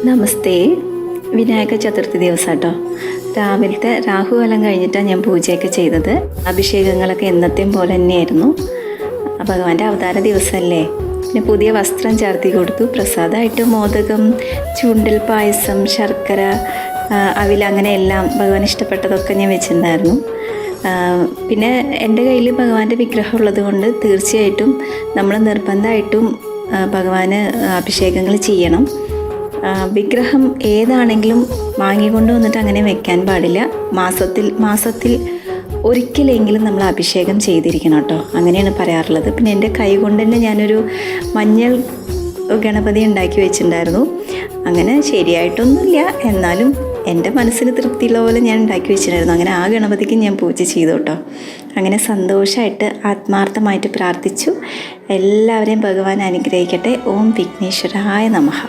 നമസ്തേ. വിനായക ചതുർത്ഥി ദിവസം കേട്ടോ. രാവിലത്തെ രാഹുകാലം കഴിഞ്ഞിട്ടാണ് ഞാൻ പൂജയൊക്കെ ചെയ്തത്. അഭിഷേകങ്ങളൊക്കെ എന്നത്തെയും പോലെ തന്നെയായിരുന്നു. ഭഗവാന്റെ അവതാര ദിവസമല്ലേ. പിന്നെ പുതിയ വസ്ത്രം ചാർത്തി കൊടുത്തു. പ്രസാദമായിട്ട് മോദകം, ചുണ്ടൽ പായസം, ശർക്കര, അവിൽ, അങ്ങനെ എല്ലാം ഭഗവാൻ ഇഷ്ടപ്പെട്ടതൊക്കെ ഞാൻ വെച്ചിട്ടുണ്ടായിരുന്നു. പിന്നെ എൻ്റെ കയ്യിൽ ഭഗവാന്റെ വിഗ്രഹം ഉള്ളത് കൊണ്ട് തീർച്ചയായിട്ടും നമ്മൾ നിർബന്ധമായിട്ടും ഭഗവാന് അഭിഷേകങ്ങൾ ചെയ്യണം. വിഗ്രഹം ഏതാണെങ്കിലും വാങ്ങിക്കൊണ്ട് വന്നിട്ട് അങ്ങനെ വെക്കാൻ പാടില്ല. മാസത്തിൽ ഒരിക്കലെങ്കിലും നമ്മൾ അഭിഷേകം ചെയ്തിരിക്കണം കേട്ടോ. അങ്ങനെയാണ് പറയാറുള്ളത്. പിന്നെ എൻ്റെ കൈ കൊണ്ട് തന്നെ ഞാനൊരു മഞ്ഞൾ ഗണപതി ഉണ്ടാക്കി വെച്ചിട്ടുണ്ടായിരുന്നു. അങ്ങനെ ശരിയായിട്ടൊന്നുമില്ല, എന്നാലും എൻ്റെ മനസ്സിന് തൃപ്തിയുള്ള പോലെ ഞാൻ ഉണ്ടാക്കി വെച്ചിട്ടുണ്ടായിരുന്നു. അങ്ങനെ ആ ഗണപതിക്ക് ഞാൻ പൂജ ചെയ്തു കേട്ടോ. അങ്ങനെ സന്തോഷമായിട്ട് ആത്മാർത്ഥമായിട്ട് പ്രാർത്ഥിച്ചു. എല്ലാവരെയും ഭഗവാൻ അനുഗ്രഹിക്കട്ടെ. ഓം വിഘ്നേശ്വരായ നമഃ.